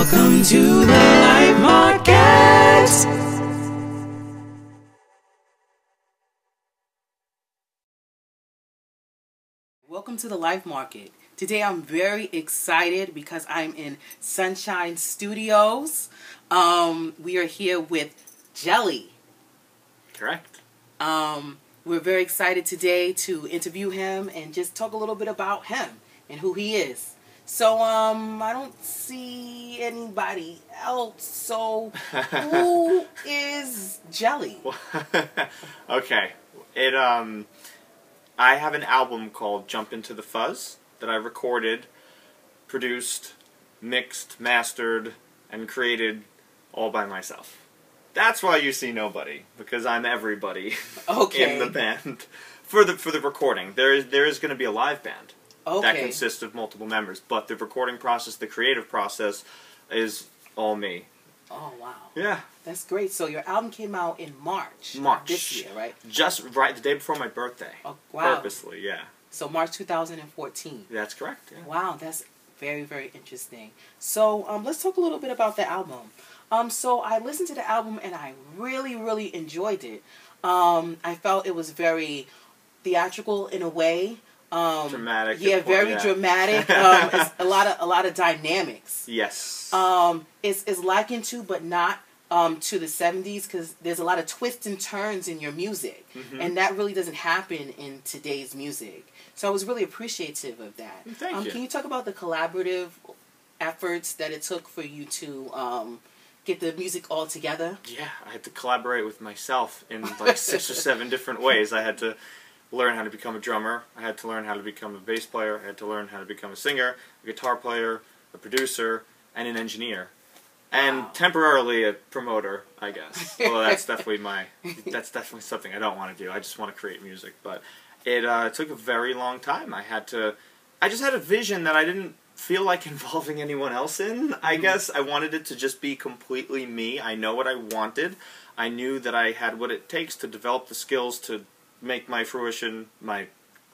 Welcome to the Live Market. Welcome to the Live Market. Today I'm very excited because I'm in Sunshine Studios. We are here with JELLi. Correct. We're very excited today to interview him and just talk a little bit about him and who he is. So, I don't see anybody else. So, who is JELLi? Okay. I have an album called Jump Into The Fuzz that I recorded, produced, mixed, mastered, and created all by myself. That's why you see nobody, because I'm everybody in the band. For the recording, there is going to be a live band. That consists of multiple members, but the recording process, the creative process, is all me. Oh, wow. Yeah. That's great. So your album came out in March. This year, right? Just right the day before my birthday. Oh, wow. Purposely, yeah. So March 2014. That's correct, yeah. Wow, that's very, very interesting. So let's talk a little bit about the album. So I listened to the album and I really, really enjoyed it. I felt it was very theatrical in a way. Dramatic. Yeah, very dramatic. It's a lot of dynamics. Yes. It's likened to, but not to the 70s, because there's a lot of twists and turns in your music, and that really doesn't happen in today's music. So I was really appreciative of that. Thank you. Can you talk about the collaborative efforts that it took for you to get the music all together? Yeah, I had to collaborate with myself in like 6 or 7 different ways. I had to learn how to become a drummer. I had to learn how to become a bass player. I had to learn how to become a singer, a guitar player, a producer, and an engineer. And temporarily a promoter, I guess. Although that's definitely something I don't want to do. I just want to create music. But it took a very long time. I just had a vision that I didn't feel like involving anyone else in, I guess. I wanted it to just be completely me. I know what I wanted. I knew that I had what it takes to develop the skills to make my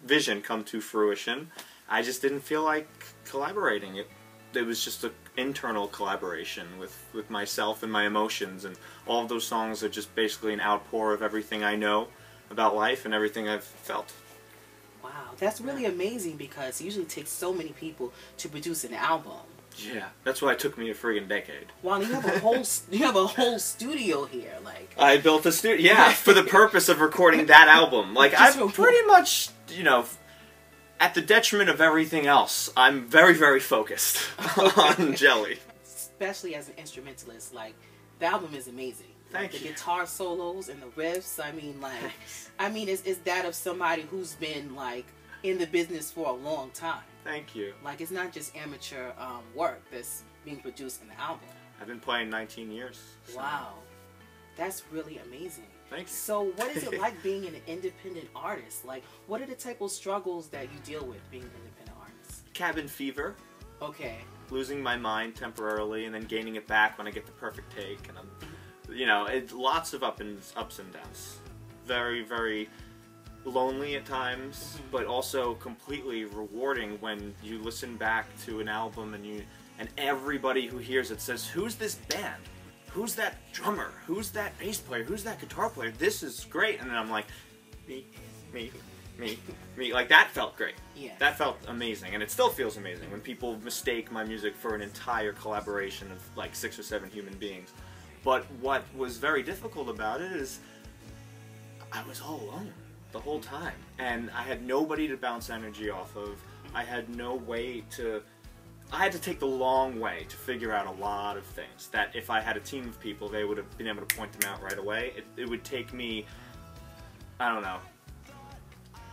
vision come to fruition. I just didn't feel like collaborating. It was just an internal collaboration with myself and my emotions, and all of those songs are just basically an outpour of everything I know about life and everything I've felt. Wow, that's really amazing, because it usually takes so many people to produce an album. Yeah, that's why it took me a friggin' decade. Wow, you have a whole studio here, like. I built a studio, yeah, for the purpose of recording that album. Like, I'm pretty much, at the detriment of everything else, I'm very, very focused on JELLi. Especially as an instrumentalist, like, the album is amazing. Thank you. The guitar solos and the riffs, it's that of somebody who's been, like, in the business for a long time. Thank you. Like, it's not just amateur work that's being produced in the album. I've been playing 19 years. So. Wow. That's really amazing. Thank you. So what is it like being an independent artist? Like, what are the type of struggles that you deal with being an independent artist? Cabin fever. Okay. Losing my mind temporarily and then gaining it back when I get the perfect take. And I'm, lots of ups and downs. Very, very lonely at times, but also completely rewarding when you listen back to an album and everybody who hears it says, "Who's this band? Who's that drummer? Who's that bass player? Who's that guitar player? This is great." And then I'm like, me. Like, that felt great. Yeah. That felt amazing, and it still feels amazing when people mistake my music for an entire collaboration of like 6 or 7 human beings. But what was very difficult about it is I was all alone the whole time, and I had nobody to bounce energy off of. I had no way to... I had to take the long way to figure out a lot of things that if I had a team of people, they would have been able to point them out right away. It would take me, I don't know,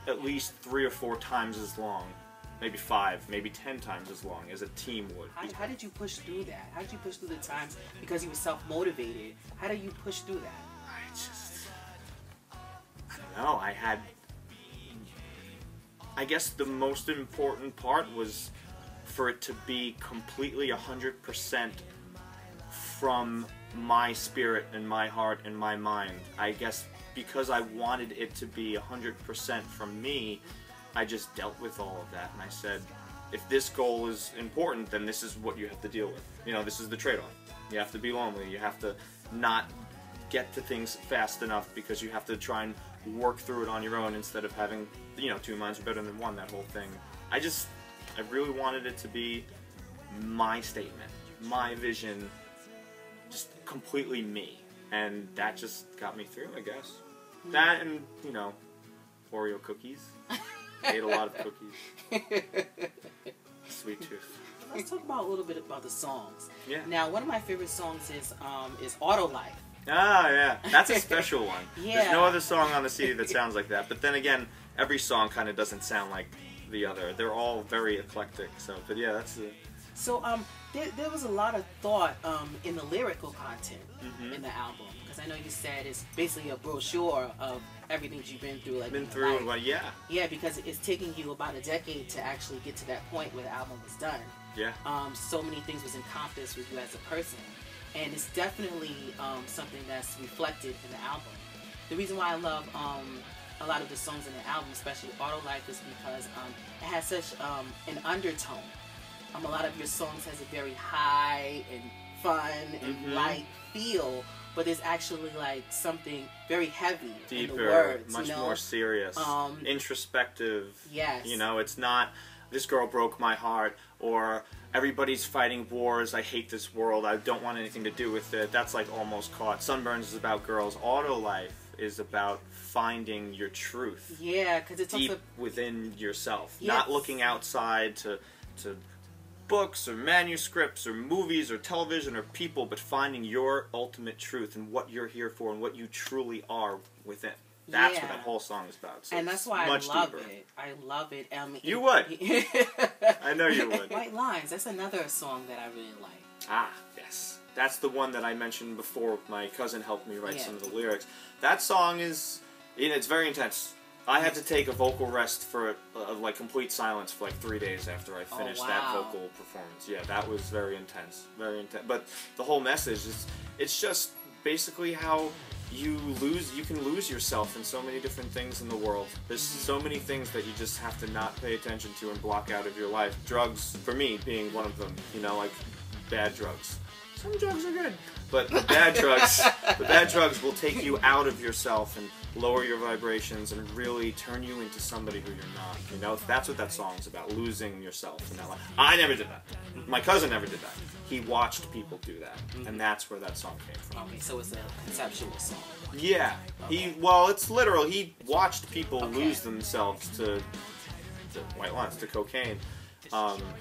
at least 3 or 4 times as long, maybe 5, maybe 10 times as long as a team would. How did you push through that? How did you push through the times because you were self-motivated? How did you push through that? I don't know, I guess the most important part was for it to be completely 100% from my spirit and my heart and my mind. I guess because I wanted it to be 100% from me, I just dealt with all of that and I said, if this goal is important, then this is what you have to deal with. You know, this is the trade-off. You have to be lonely. You have to not get to things fast enough because you have to try and work through it on your own instead of having, you know, two minds are better than one, that whole thing. I really wanted it to be my statement, my vision, just completely me. And that just got me through, I guess. That and, you know, Oreo cookies. I ate a lot of cookies. Sweet tooth. Let's talk about a little bit about the songs. Yeah. Now, one of my favorite songs is Auto Life. Ah, yeah. That's a special one. Yeah. There's no other song on the CD that sounds like that. But then again, every song kind of doesn't sound like the other. They're all very eclectic. So, but yeah, that's it. So, there was a lot of thought in the lyrical content in the album, because I know you said it's basically a brochure of everything you've been through, like Well, yeah. Yeah, because it's taking you about a decade to actually get to that point where the album was done. Yeah. So many things was encompassed with you as a person, and it's definitely something that's reflected in the album. The reason why I love a lot of the songs in the album, especially Auto Life, is because it has such an undertone. A lot of your songs has a very high and fun and light feel, but there's actually like something very heavy deeper, in the words, much you know? more serious, introspective. Yes. You know, it's not this girl broke my heart or everybody's fighting wars. I hate this world. I don't want anything to do with it. That's like Almost Caught. Sunburns is about girls. Auto Life is about finding your truth. Yeah, because it's deep also within yourself, yes. not looking outside to books or manuscripts or movies or television or people, but finding your ultimate truth and what you're here for and what you truly are within. That's what that whole song is about. So and that's why I love it. I love it. You would. I know you would. White Lines, that's another song that I really like. Ah, yes. That's the one that I mentioned before. My cousin helped me write some of the lyrics. That song is, it's very intense. I had to take a vocal rest for like complete silence for like 3 days after I finished that vocal performance. Yeah, that was very intense. Very intense. But the whole message is, it's just basically how you can lose yourself in so many different things in the world. There's so many things that you just have to not pay attention to and block out of your life. Drugs, for me, being one of them, you know, like bad drugs. Some drugs are good, but the bad drugs will take you out of yourself and lower your vibrations and really turn you into somebody who you're not. You know, that's what that song's about, losing yourself in that life. I never did that. My cousin never did that. He watched people do that, and that's where that song came from. Okay, so it's a conceptual song. Yeah. Okay. It's literal. He watched people lose themselves to white lines, to cocaine.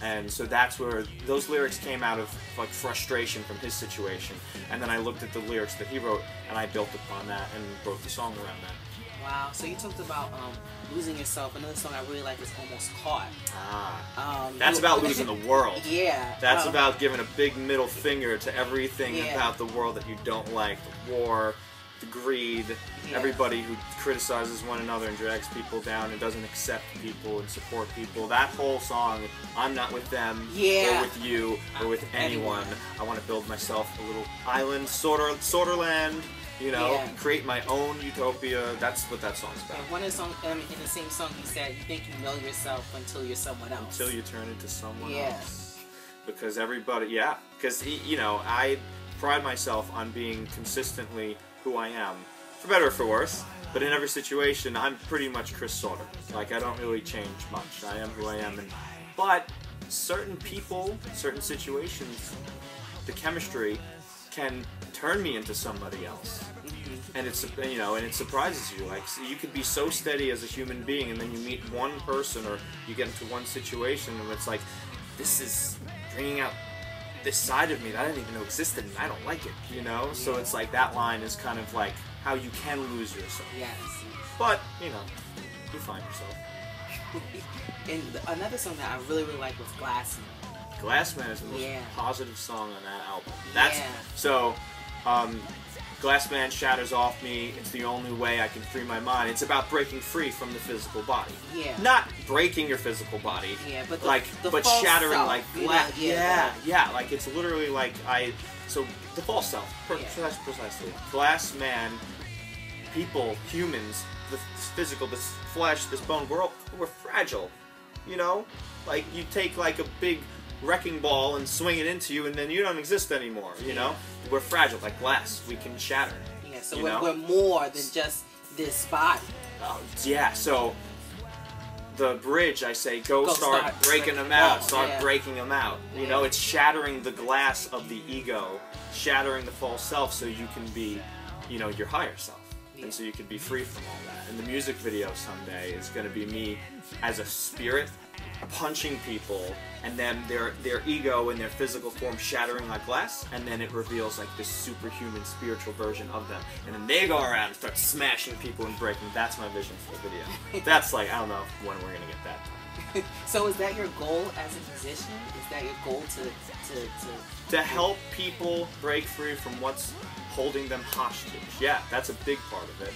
And so that's where those lyrics came out of, like, frustration from his situation. And then I looked at the lyrics that he wrote, and I built upon that and wrote the song around that. Wow. So you talked about losing yourself. Another song I really like is Almost Caught. That's about losing the world. Yeah. That's about giving a big middle finger to everything about the world that you don't like. The war, the greed, everybody who criticizes one another and drags people down and doesn't accept people and support people. That whole song, I'm not with them, or with you, or with anyone. I want to build myself a little island, sorter land, you know, create my own utopia. That's what that song's about. And one of the songs, in the same song, he said, "You think you know yourself until you're someone else." Until you turn into someone else. Because everybody, because you know, I pride myself on being consistently who I am, for better or for worse, but in every situation, I'm pretty much Chris Sauter. Like, I don't really change much. I am who I am, but certain people, certain situations, the chemistry can turn me into somebody else. And it's, you know, and it surprises you. Like, you could be so steady as a human being, and then you meet one person, or you get into one situation, and it's like, this is bringing out this side of me that I didn't even know existed, and I don't like it, you know? So it's like, that line is kind of like how you can lose yourself. Yes. But, you know, you find yourself. And another song that I really, really like was Glassman. Glassman is the most positive song on that album. So, Glassman shatters off me. It's the only way I can free my mind. It's about breaking free from the physical body. Yeah. Not breaking your physical body. Yeah, but but shattering self, like glass. Like it's literally like So the false self, precisely. Glassman, people, humans, this physical, this flesh, this bone. We're fragile. you know? Like, you take, like, a big wrecking ball and swing it into you, and then you don't exist anymore, you know? We're fragile, like glass. We can shatter. Yeah, so we're more than just this body. Yeah, so the bridge, I say, go start breaking them out. Start breaking them out. You know, it's shattering the glass of the ego, shattering the false self so you can be, you know, your higher self. And so you can be free from all that. And the music video someday is going to be me as a spirit punching people, and then their ego in their physical form shattering like glass, and then it reveals like this superhuman spiritual version of them, and then they go around and start smashing people and breaking. That's my vision for the video. That's like, I don't know when we're gonna get that done. So is that your goal as a musician? Is that your goal to help people break free from what's holding them hostage? Yeah, that's a big part of it.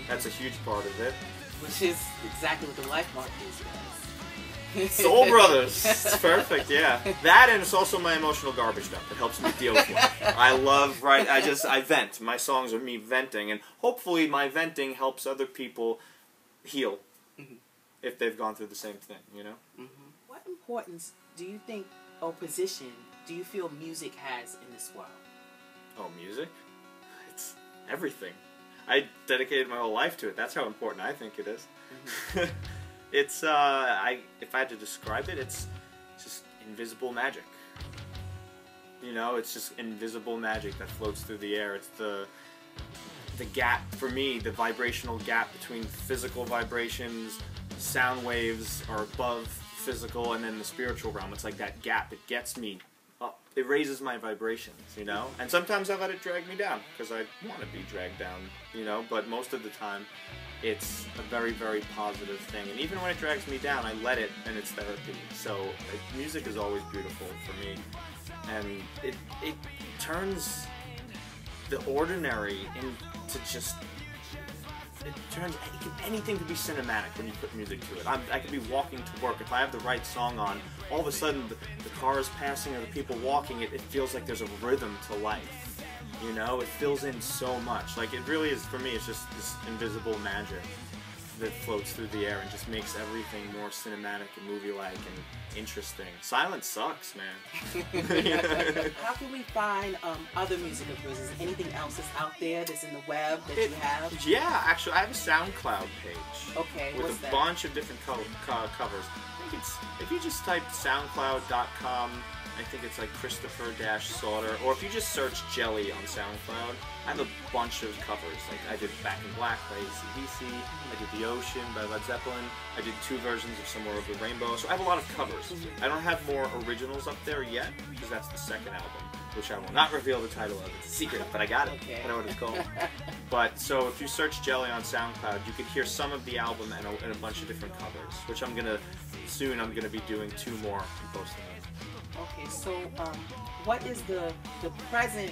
That's a huge part of it. Which is exactly what the Life Mark is, guys. Soul Brothers. It's perfect, yeah. That, and it's also my emotional garbage dump. It helps me deal with life. I love, I vent. My songs are me venting, and hopefully my venting helps other people heal if they've gone through the same thing, you know? What importance do you think, or position, do you feel music has in this world? Oh, music? It's everything. I dedicated my whole life to it. That's how important I think it is. It's, if I had to describe it, it's just invisible magic. You know, it's just invisible magic that floats through the air. It's the gap, for me, the vibrational gap between physical vibrations, sound waves are above physical, and then the spiritual realm. It's like that gap. It gets me up. It raises my vibrations, you know? And sometimes I let it drag me down, because I want to be dragged down, you know? But most of the time, it's a very, very positive thing. And even when it drags me down, I let it, and it's therapy. So music is always beautiful for me. And it turns the ordinary into just... anything could be cinematic when you put music to it. I could be walking to work. If I have the right song on, all of a sudden the cars passing or the people walking, it feels like there's a rhythm to life. You know, it fills in so much. Like, it really is, for me, it's just this invisible magic that floats through the air and just makes everything more cinematic and movie-like and interesting. Silence sucks, man. How can we find other music of yours? Is there anything else that's out there that's in the web that you have? Yeah, actually, I have a SoundCloud page. Okay, with a bunch of different covers. I think it's, if you just type soundcloud.com, I think it's like Christopher-Sauter, or if you just search JELLi on SoundCloud, I have a bunch of covers. Like, I did Back in Black by AC/DC, I did The Ocean by Led Zeppelin, I did 2 versions of Somewhere Over the Rainbow, so I have a lot of covers. I don't have more originals up there yet, because that's the second album, which I will not reveal the title of. It's a secret, but I got it. I know what it's called. But, so if you search JELLi on SoundCloud, you can hear some of the album and a bunch of different covers, which I'm gonna be doing 2 more and posting them. Okay, so what is the present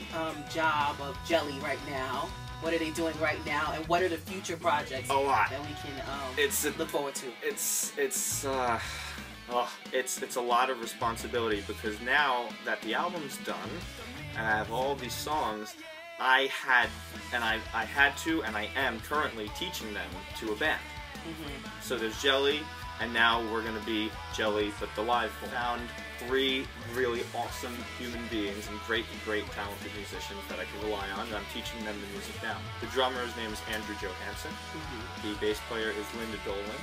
job of JELLi right now? What are they doing right now, and what are the future projects a lot that we can look forward to? It's a lot of responsibility, because now that the album's done and I have all these songs, I had to and I am currently teaching them to a band. So there's JELLi, and now we're going to be JELLi, but the live form. Found 3 really awesome human beings and great talented musicians that I can rely on, and I'm teaching them the music now. The drummer's name is Andrew Johansson, the bass player is Linda Dolan,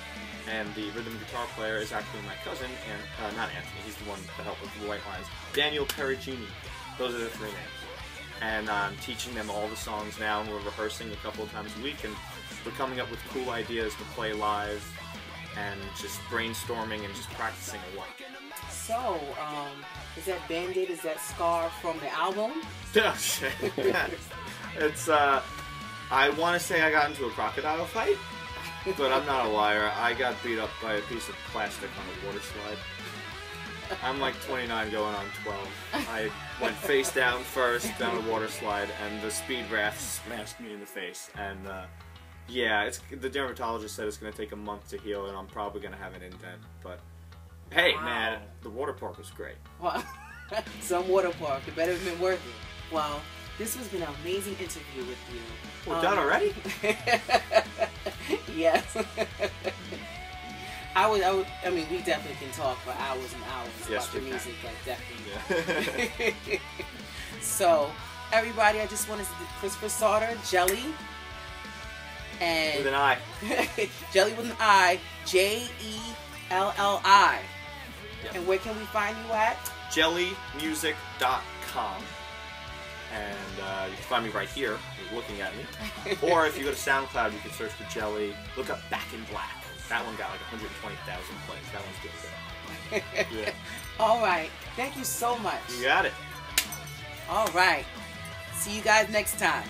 and the rhythm guitar player is actually my cousin, and not Anthony, he's the one that helped with the White Lines, Daniel Perugini. Those are the 3 names. And I'm teaching them all the songs now, and we're rehearsing a couple of times a week, and we're coming up with cool ideas to play live, and just brainstorming and just practicing a lot. So, is that Band-Aid, is that scar from the album? Oh, shit. It's, I want to say I got into a crocodile fight, but I'm not a liar. I got beat up by a piece of plastic on a water slide. I'm like 29 going on 12. I went face down first down a water slide, and the speed raft smashed me in the face. And, yeah, the dermatologist said it's going to take a month to heal, and I'm probably going to have an indent, but... Hey, man, the water park was great. Well, some water park. It better have been worth it. Well, this has been an amazing interview with you. We're done already? Yes. I mean, we definitely can talk for hours and hours Yes, about the we music, can. like definitely. So, everybody, I just want to say Christopher Sauter, JELLi, and With an I. JELLi with an I, JELLi. Yep. And where can we find you at? JELLimusic.com. And you can find me right here, you're looking at me. Or if you go to SoundCloud, you can search for JELLi. Look up Back in Black. That one got like 120,000 plays. That one's doing good. Yeah. All right. Thank you so much. You got it. All right. See you guys next time.